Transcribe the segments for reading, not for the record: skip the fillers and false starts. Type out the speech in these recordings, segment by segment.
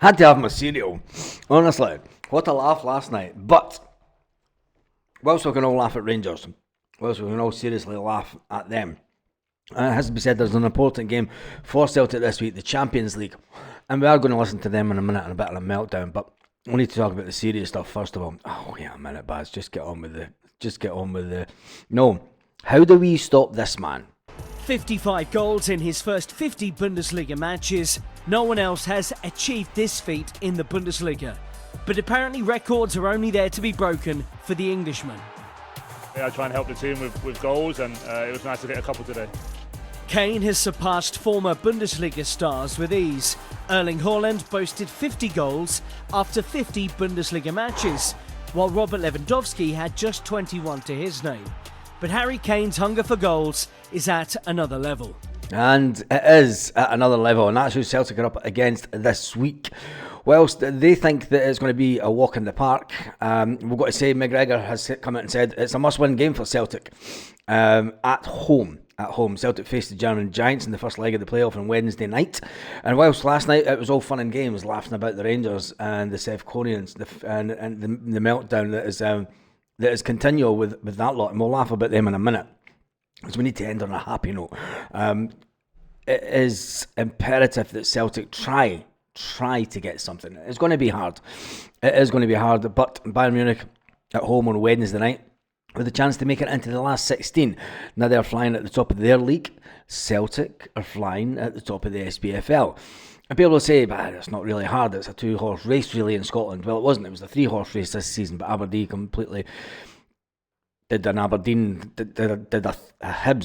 Had to have my cereal. Honestly, what a laugh last night. But whilst we can all laugh at Rangers, whilst we can all seriously laugh at them, it has to be said there's an important game for Celtic this week, the Champions League. And we are going to listen to them in a minute and a bit of a meltdown, but we need to talk about the serious stuff first of all. Oh, yeah, a minute, Baz. Just get on with the... No. How do we stop this man? 55 goals in his first 50 Bundesliga matches. No one else has achieved this feat in the Bundesliga. But apparently records are only there to be broken for the Englishman. Yeah, I try and help the team with goals, and it was nice to get a couple today. Kane has surpassed former Bundesliga stars with ease. Erling Haaland boasted 50 goals after 50 Bundesliga matches, while Robert Lewandowski had just 21 to his name. But Harry Kane's hunger for goals is at another level. And it is at another level, and that's who Celtic are up against this week. Whilst they think that it's going to be a walk in the park, we've got to say McGregor has come out and said it's a must-win game for Celtic at home. At home, Celtic faced the German Giants in the first leg of the playoff on Wednesday night. And whilst last night it was all fun and games, laughing about the Rangers and the South Koreans and the meltdown that is continual with that lot, and we'll laugh about them in a minute, because we need to end on a happy note. It is imperative that Celtic try to get something. It's going to be hard. It is going to be hard, but Bayern Munich at home on Wednesday night with a chance to make it into the last 16. Now they're flying at the top of their league. Celtic are flying at the top of the SPFL. And people will say, but it's not really hard, it's a 2-horse race really in Scotland. Well, it wasn't, it was a 3-horse race this season, but Aberdeen completely did a Hibs,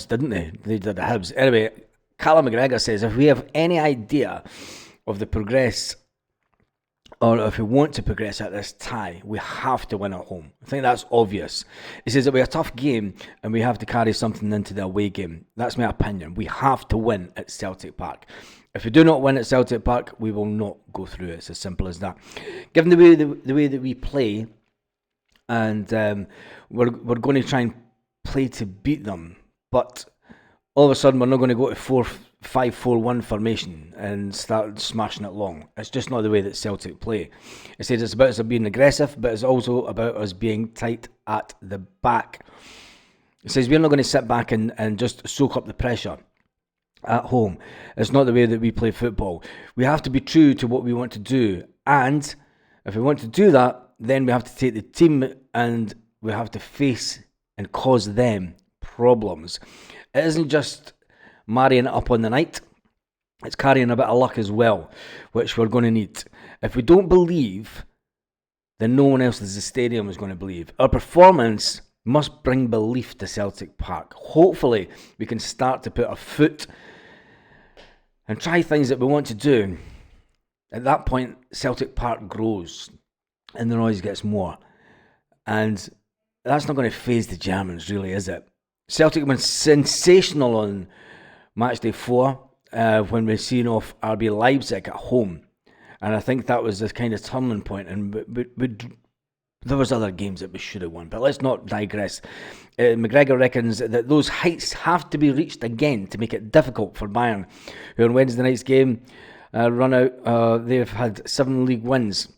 didn't they? They did a Hibs. Anyway, Callum McGregor says, if we have any idea of the progress, or if we want to progress at this tie, we have to win at home. I think that's obvious. He says it'll be a tough game and we have to carry something into the away game. That's my opinion. We have to win at Celtic Park. If we do not win at Celtic Park, we will not go through. It's as simple as that. Given the way that we play, and we're going to try and play to beat them, but all of a sudden we're not going to go to 4-5-4-1 formation and start smashing it long. It's just not the way that Celtic play. It says it's about us being aggressive, but it's also about us being tight at the back. It says we're not going to sit back and just soak up the pressure at home. It's not the way that we play football. We have to be true to what we want to do, and if we want to do that, then we have to take the team and we have to face and cause them problems. It isn't just marrying it up on the night, it's carrying a bit of luck as well, which we're going to need. If we don't believe, then no one else in the stadium is going to believe. Our performance must bring belief to Celtic Park. Hopefully we can start to put our foot and try things that we want to do. At that point, Celtic Park grows and the noise gets more. And that's not going to faze the Germans, really, is it? Celtic went sensational on matchday 4 when we seen off RB Leipzig at home. And I think that was the kind of turning point. And there was other games that we should have won. But let's not digress. McGregor reckons that those heights have to be reached again to make it difficult for Bayern, who on Wednesday night's game run out. They've had 7 league wins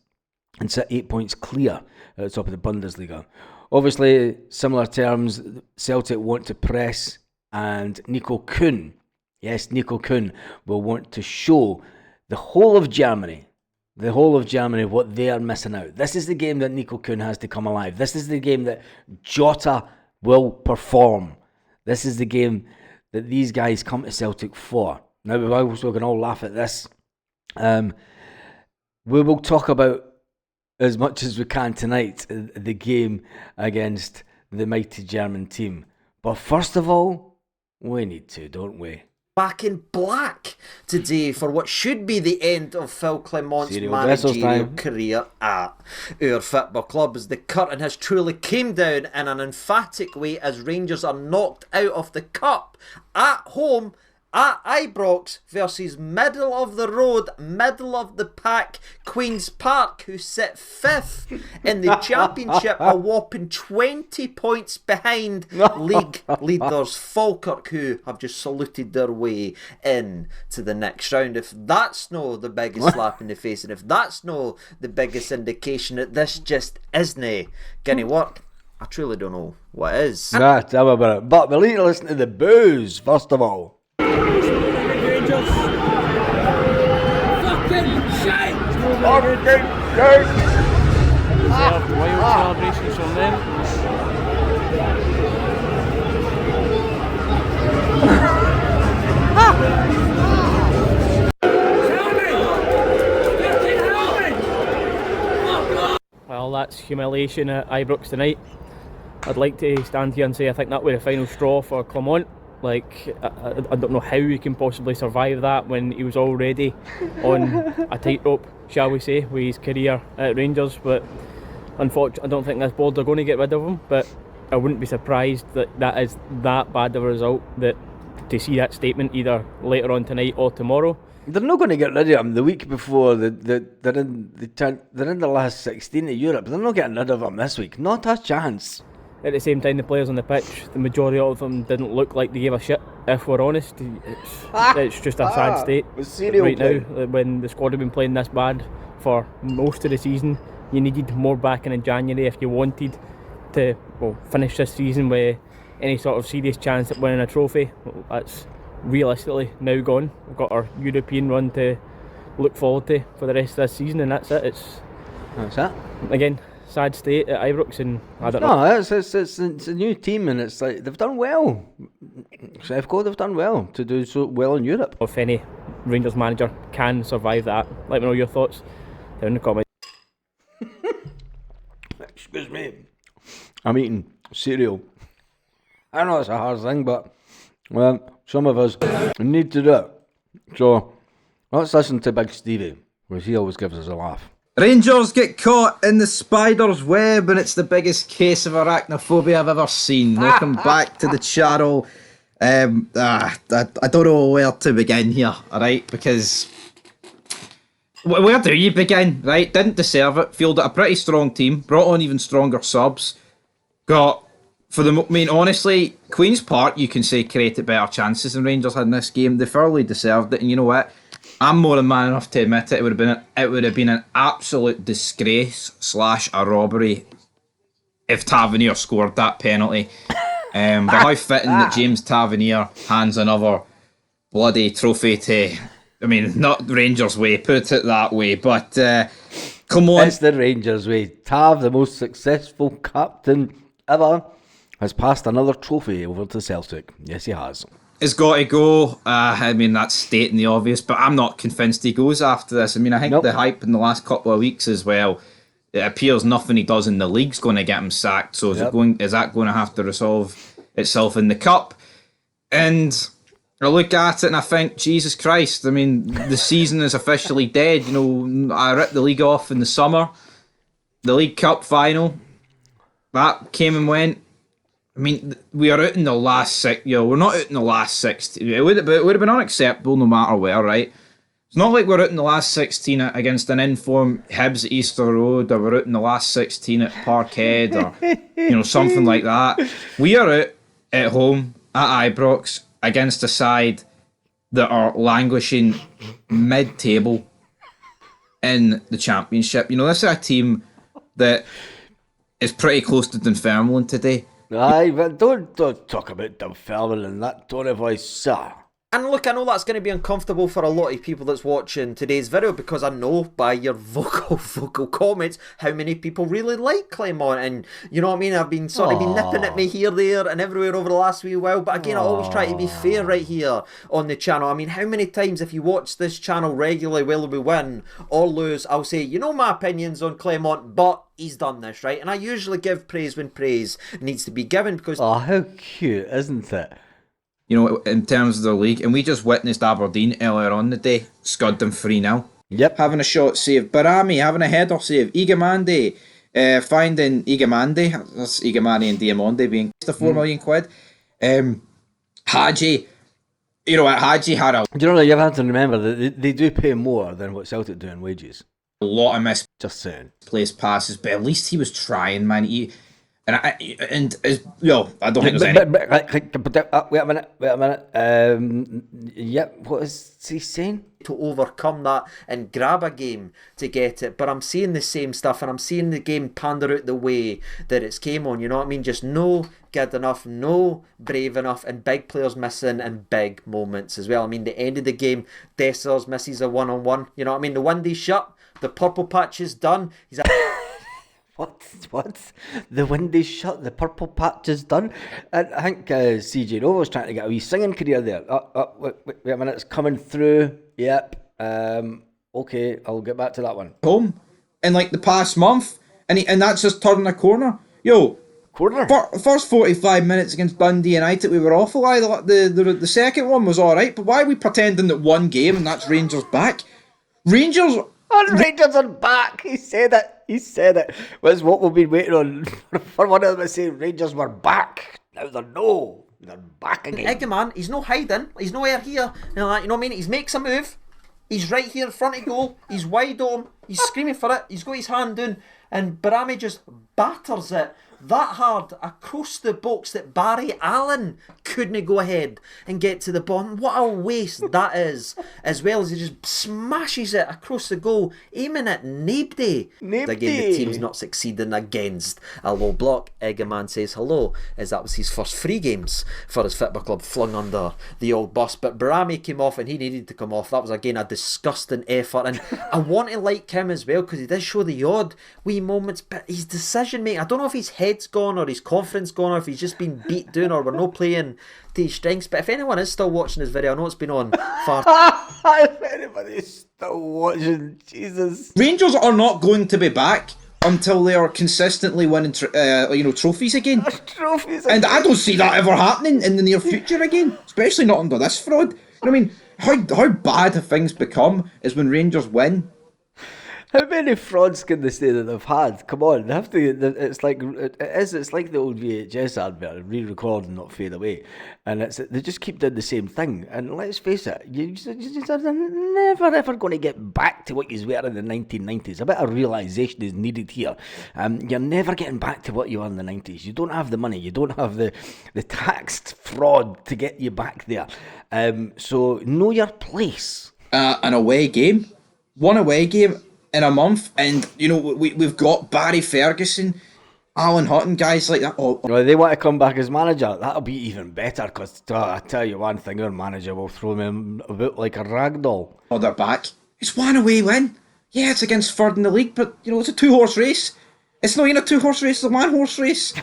and sit 8 points clear at the top of the Bundesliga. Obviously, similar terms, Celtic want to press, and Nico Kuhn, yes, Nico Kuhn, will want to show the whole of Germany what they are missing out. This is the game that Nico Kuhn has to come alive. This is the game that Jota will perform. This is the game that these guys come to Celtic for. Now, we're also going to all laugh at this. We will talk about as much as we can tonight, the game against the mighty German team. But first of all, we need to, don't we? Back in black today for what should be the end of Phil Clement's managerial career at our football club, as the curtain has truly came down in an emphatic way as Rangers are knocked out of the cup at home at Ibrox versus middle of the road, middle of the pack Queen's Park, who sit 5th in the Championship, a whopping 20 points behind league leaders Falkirk, who have just saluted their way in to the next round. If that's no the biggest slap in the face, and if that's no the biggest indication that this just isn't gonna work, I truly don't know what is. Nah, tell me about it. But we need to listen to the boos, first of all. Rangers. Fucking shite! Wild celebrations from them. Well, that's humiliation at Ibrox tonight. I'd like to stand here and say I think that was the final straw for Clement. Like, I don't know how he can possibly survive that when he was already on a tightrope, shall we say, with his career at Rangers. But unfortunately, I don't think this board are going to get rid of him. But I wouldn't be surprised that is that bad of a result, that to see that statement either later on tonight or tomorrow. They're not going to get rid of him the week before. They're in the last 16 of Europe. They're not getting rid of him this week. Not a chance. At the same time, the players on the pitch, the majority of them didn't look like they gave a shit, if we're honest. It's just a sad state right now. When the squad have been playing this bad for most of the season, you needed more backing in January if you wanted to finish this season with any sort of serious chance at winning a trophy. That's realistically now gone. We've got our European run to look forward to for the rest of this season, and that's it. That's it. Again, sad state at Ibrox, and I don't know. No, it's a new team, and it's like they've done well. They've done well to do so well in Europe. If any Rangers manager can survive that, let me know your thoughts down in the comments. Excuse me. I'm eating cereal. I know it's a hard thing, but well, some of us need to do it. So let's listen to Big Stevie, because he always gives us a laugh. Rangers get caught in the spider's web, and it's the biggest case of arachnophobia I've ever seen. Welcome back to the channel. I don't know where to begin here, alright, because where do you begin, right? Didn't deserve it, fielded a pretty strong team, brought on even stronger subs, honestly, Queen's Park, you can say, created better chances than Rangers had in this game. They thoroughly deserved it, and you know what? I'm more than man enough to admit it. It would have been an absolute disgrace / a robbery if Tavernier scored that penalty. But how fitting that James Tavernier hands another bloody trophy to, not Rangers way, put it that way, but come on. It's the Rangers way. Tav, the most successful captain ever, has passed another trophy over to Celtic. Yes, he has. It's got to go. That's stating the obvious, but I'm not convinced he goes after this. I think the hype in the last couple of weeks as well, it appears nothing he does in the league's going to get him sacked. So is that going to have to resolve itself in the cup? And I look at it and I think, Jesus Christ, the season is officially dead. I ripped the league off in the summer. The League Cup final, that came and went. We are out in the last we're not out in the last 16. It would have been unacceptable no matter where, right? It's not like we're out in the last 16 against an informed Hibs at Easter Road, or we're out in the last 16 at Parkhead, or something like that. We are out at home at Ibrox against a side that are languishing mid-table in the Championship. This is a team that is pretty close to Dunfermline today. Aye, but don't talk about Dunfermline in that tone of voice, sir. And look, I know that's going to be uncomfortable for a lot of people that's watching today's video, because I know by your vocal comments how many people really like Clement, and you know what I mean, I've been sort of been nipping at me here, there and everywhere over the last wee while, but again, I always try to be fair right here on the channel. How many times, if you watch this channel regularly, whether we win or lose, I'll say, my opinions on Clement, but he's done this, right? And I usually give praise when praise needs to be given, because how cute, isn't it? In terms of the league, and we just witnessed Aberdeen earlier on the day scud them 3-0. Yep. Having a shot save, Barami having a header save, Igamande finding Igamande, that's Igamande and Diamonde being the £4 million. Hadji You know what, Hadji had a Do you know that you have to remember that they do pay more than what Celtic do in wages? lot of Just saying. misplaced passes, but at least he was trying, man. I don't think there's any. Wait a minute. Yep, what is he saying? To overcome that and grab a game to get it, but I'm seeing the same stuff, and I'm seeing the game pander out the way that it's came on, you know what I mean? Just no good enough, no brave enough, and big players missing in big moments as well. I mean, the end of the game, Dessers misses a one-on-one, you know what I mean? The window's shut, the purple patch is done. He's What? The window's shut, the purple patch is done. And I think CJ Nova was trying to get a wee singing career there. Wait a minute, it's coming through. Yep. Okay, I'll get back to that one. Home in like the past month, and that's just turning a corner. Yo, Corner. First 45 minutes against Dundee United, we were awful. The second one was all right, but why are we pretending that one game and that's Rangers back? Rangers are back. He said it. Was what we've been waiting on for one of them to say Rangers were back. Now they're back again. Eggman, he's no hiding, he's nowhere here. You know what I mean? He makes a move, he's right here in front of goal, he's wide on, he's screaming for it, he's got his hand down, and Barami just batters it that hard across the box that Barry Allen couldn't go ahead and get to the ball. What a waste that is, as well as he just smashes it across the goal, aiming at nobody. Again, the team's not succeeding against a low block. Eggman says hello, as that was his first 3 games for his football club, flung under the old bus. But Barami came off, and he needed to come off. That was again a disgusting effort, and I want to like him as well, because he does show the odd wee moments, but his decision making, I don't know if his head's gone or his confidence gone, or if he's just been beat down, or we're not playing to his strengths. But if anyone is still watching this video, I know it's been on far. If anybody's still watching, Jesus. Rangers are not going to be back until they are consistently winning trophies again. And I don't see that ever happening in the near future again, especially not under this fraud. You know what I mean? How bad have things become is when Rangers win. How many frauds can they say that they've had? Come on, they have to. It's like the old VHS advert, re-record and not fade away, and they just keep doing the same thing. And let's face it, you're never ever going to get back to what you were in the 1990s. A bit of realisation is needed here. You're never getting back to what you were in the 90s. You don't have the money. You don't have the taxed fraud to get you back there. So know your place. An away game, one away game in a month, and you know we've got Barry Ferguson, Alan Hutton, guys like that. They want to come back as manager. That'll be even better, because I tell you one thing, our manager will throw them about like a rag doll. Oh, they're back. It's one away win. Yeah, it's against third in the league, but you know it's a 2-horse race. It's not even a 2-horse race; it's a 1-horse race.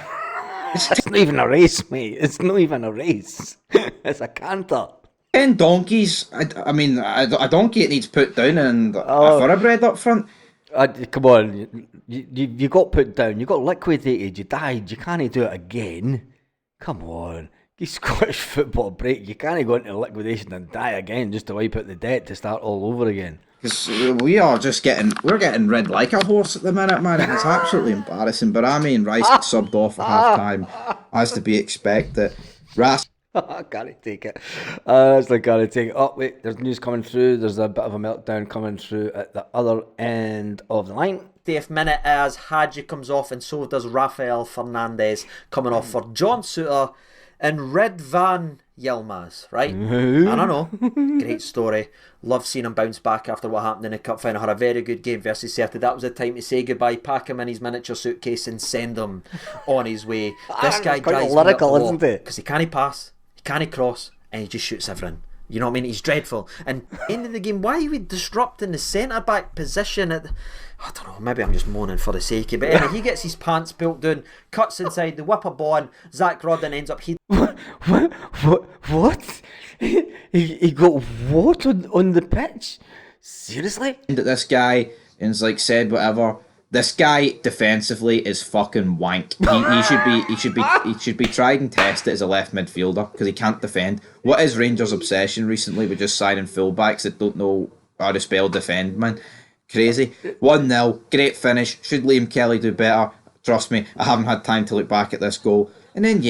It's not even a race, mate. It's not even a race. It's a canter. 10 donkeys. I mean, a donkey it needs put down, and a thoroughbred up front. Come on, you got put down, you got liquidated, you died, you can't do it again. Come on, give Scottish football a break. You can't go into liquidation and die again just to wipe out the debt to start all over again. Because we're getting rid like a horse at the minute, man. It's absolutely embarrassing. Barami and Rice get subbed off at half time, as to be expected. I can't take it. It's like, can't take it. Oh, wait, there's news coming through. There's a bit of a meltdown coming through at the other end of the line. 50th minute as Hadji comes off, and so does Rafael Fernandez coming off for John Suter and Ridvan Yilmaz, right? I don't know. Great story. Love seeing him bounce back after what happened in the cup final. Had a very good game versus Celtic. That was the time to say goodbye, pack him in his miniature suitcase and send him on his way. This guy drives lyrical, isn't it? Because he can't pass, he can't cross, and he just shoots everything. You know what I mean? He's dreadful. And end of the game, why are we disrupting the centre-back position at... I don't know, maybe I'm just moaning for the sake of it. But anyway, he gets his pants pulled down, cuts inside, the whip a ball, and Zach Rodden ends up... What? He got what on the pitch? Seriously? That this guy is like said whatever. This guy defensively is fucking wank. He should be tried and tested as a left midfielder because he can't defend. What is Rangers' obsession recently with just signing fullbacks that don't know how to spell defend, man? Crazy. 1-0, great finish. Should Liam Kelly do better? Trust me, I haven't had time to look back at this goal. And then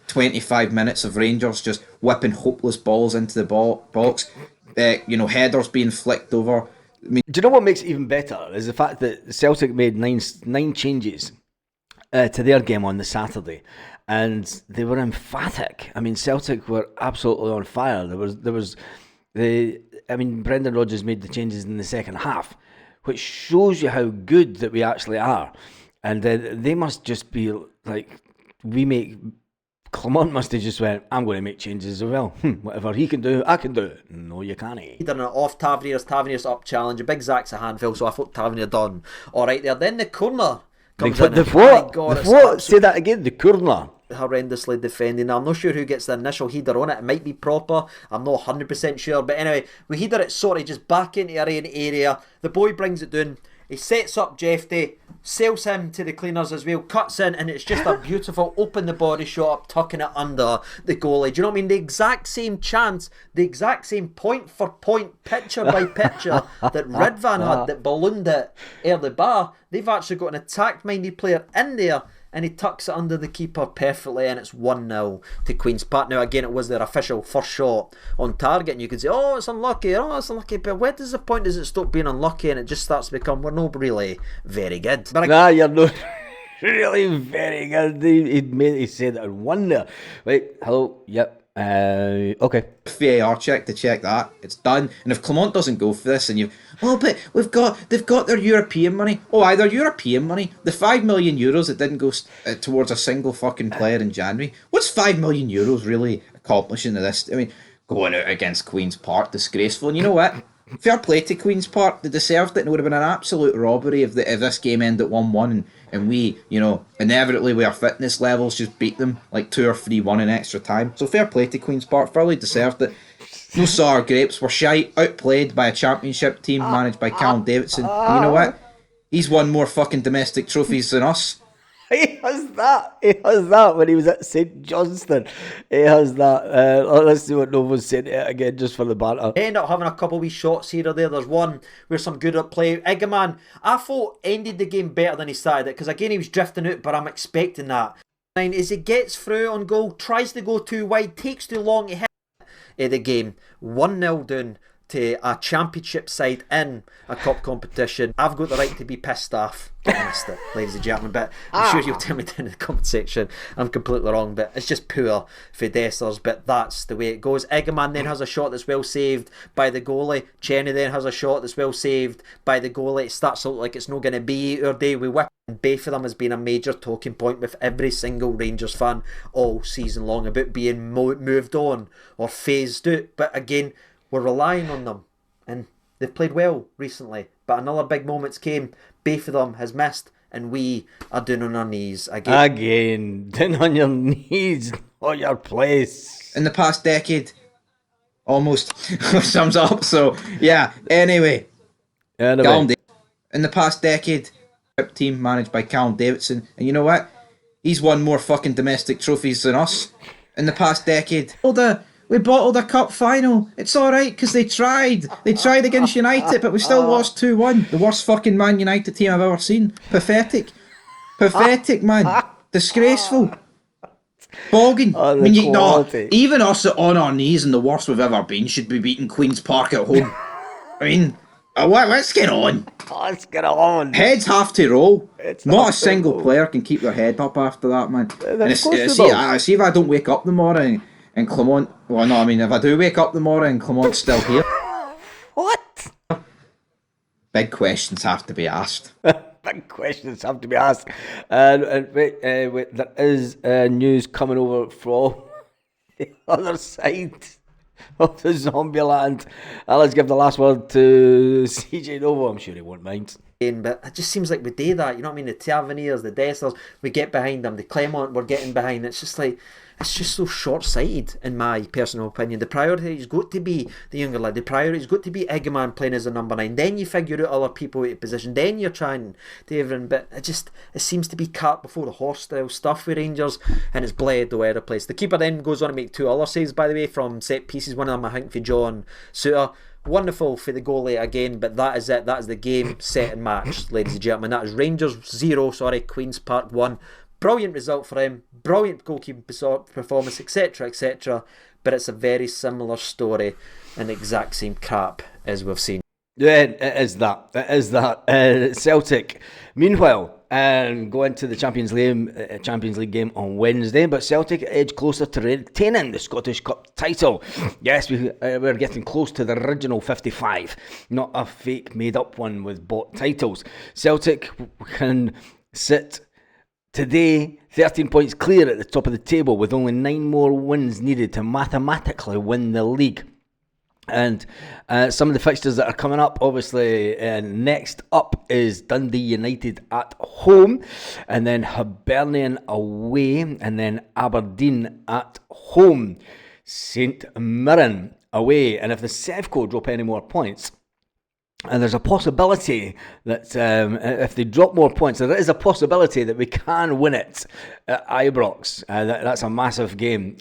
25 minutes of Rangers just whipping hopeless balls into the box. Headers being flicked over. I mean, do you know what makes it even better is the fact that Celtic made nine changes to their game on the Saturday, and they were emphatic. I mean, Celtic were absolutely on fire. Brendan Rodgers made the changes in the second half, which shows you how good that we actually are. And they must just be like, Clement must have just went, I'm going to make changes as well. Whatever he can do, I can do it. No, you can't. He done it off Tavernier's up challenge. A big Zach's a handful, so I thought Tavernier done all right there. Then the corner comes in. Say that again, the corner. Horrendously defending. I'm not sure who gets the initial header on it. It might be Proper. I'm not 100% sure. But anyway, we header it just back into our own area. The boy brings it down. He sets up Jeffy, sails him to the cleaners as well, cuts in, and it's just a beautiful open the body shot up, tucking it under the goalie. Do you know what I mean? The exact same chance, the exact same point for point, picture by picture that Ridvan had that ballooned it early bar. They've actually got an attack-minded player in there, and he tucks it under the keeper perfectly, and it's 1-0 to Queen's Park. Now, again, it was their official first shot on target, and you could say, it's unlucky, but where does it stop being unlucky, and it just starts to become, we're not really very good. But you're not really very good. He said it in one there. Wait, hello, yep. Okay. VAR check to check that it's done, and if Clement doesn't go for this, and but they've got their European money. Their European money, the €5 million that didn't go towards a single fucking player in January. What's €5 million really accomplishing to this? I mean, going out against Queen's Park, disgraceful. And you know what? Fair play to Queen's Park. They deserved it, and it would have been an absolute robbery if this game ended 1-1 and we, inevitably with our fitness levels just beat them like 2 or 3-1 in extra time. So fair play to Queen's Park. Fairly deserved it. No sour grapes. We're shite, outplayed by a championship team managed by Callum Davidson. And you know what? He's won more fucking domestic trophies than us. He has that when he was at St Johnstone. He has that. Let's see what Novo's saying again, just for the banter. They end up having a couple of wee shots here or there. There's one where some good at play. Egeman, I thought, ended the game better than he started it, because again he was drifting out, but I'm expecting that. As he gets through on goal, tries to go too wide, takes too long to hit the game. 1-0 down to a championship side in a cup competition. I've got the right to be pissed off. I missed it, ladies and gentlemen, but I'm sure you'll tell me down in the comment section I'm completely wrong, but it's just poor for Dessers, but that's the way it goes. Egeman then has a shot that's well saved by the goalie. Cheney then has a shot that's well saved by the goalie. It starts to look like it's not going to be our day. We whip, and both of them has been a major talking point with every single Rangers fan all season long about being moved on or phased out, but again, we're relying on them, and they've played well recently, but another big moments came. Both of them has missed, and we are down on our knees again. Down on your knees, not your place. In the past decade, almost sums up. So yeah. Anyway. In the past decade, team managed by Callum Davidson, and you know what? He's won more fucking domestic trophies than us. In the past decade. We bottled a cup final. It's alright, because they tried. They tried against United, but we still lost 2-1. The worst fucking Man United team I've ever seen. Pathetic. Pathetic, man. Disgraceful. Bogging. Even us on our knees and the worst we've ever been should be beating Queen's Park at home. I mean, let's get on. Let's get on. Heads have to roll. Not a single player can keep their head up after that, man. And see if I don't wake up in the morning and Clement, if I do wake up in the morning and Clement's still here. What? Big questions have to be asked. Big questions have to be asked. And wait, there is news coming over from the other side of the zombie land. Let's give the last word to CJ Novo. I'm sure he won't mind. But it just seems like we do that, you know what I mean? The Taverniers, the Dessers, we get behind them. The Clement, we're getting behind. It's just like, it's just so short-sighted, in my personal opinion. The priority's got to be the younger lad. The priority's got to be Egeman playing as a number 9. Then you figure out other people at position. Then you're trying to everything. But it seems to be cart before the horse style stuff with Rangers, and it's bled the weather place. The keeper then goes on to make 2 other saves, by the way, from set pieces. One of them, I think, for John Suter. Wonderful for the goalie again, but that is it. That is the game, set and match, ladies and gentlemen. That is Rangers 0, Queen's Park 1. Brilliant result for him, brilliant goalkeeping performance, etc, etc. but it's a very similar story and exact same crap as we've seen. Yeah, it is that. It is that. Celtic, meanwhile, go into the Champions League game on Wednesday, but Celtic edge closer to retaining the Scottish Cup title. Yes, we're getting close to the original 55, not a fake made-up one with bought titles. Celtic can sit today 13 points clear at the top of the table with only 9 more wins needed to mathematically win the league. And some of the fixtures that are coming up, obviously, next up is Dundee United at home, and then Hibernian away, and then Aberdeen at home, St Mirren away. And if the Sevco drop any more points, and there's a possibility that if they drop more points, there is a possibility that we can win it at Ibrox. That's a massive game.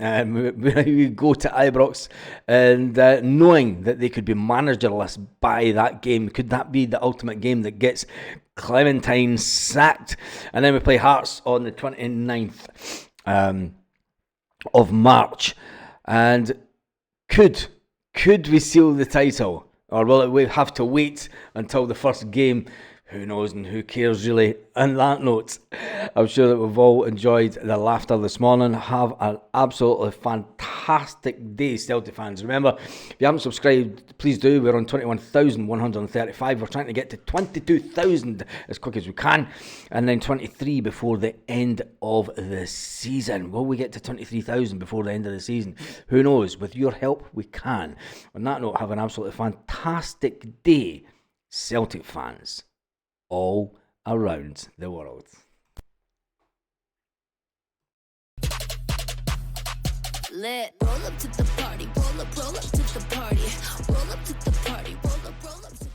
We go to Ibrox and knowing that they could be managerless by that game. Could that be the ultimate game that gets Clementine sacked? And then we play Hearts on the 29th of March. And could we seal the title? Or will we have to wait until the first game? Who knows and who cares really? On that note, I'm sure that we've all enjoyed the laughter this morning. Have an absolutely fantastic day, Celtic fans. Remember, if you haven't subscribed, please do. We're on 21,135. We're trying to get to 22,000 as quick as we can. And then 23 before the end of the season. Will we get to 23,000 before the end of the season? Who knows? With your help, we can. On that note, have an absolutely fantastic day, Celtic fans, all around the world. Lit. Roll up to the party, roll up to the party, roll up to the party, roll up to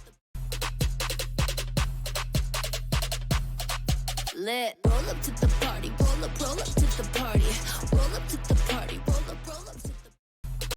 the lit. Roll up to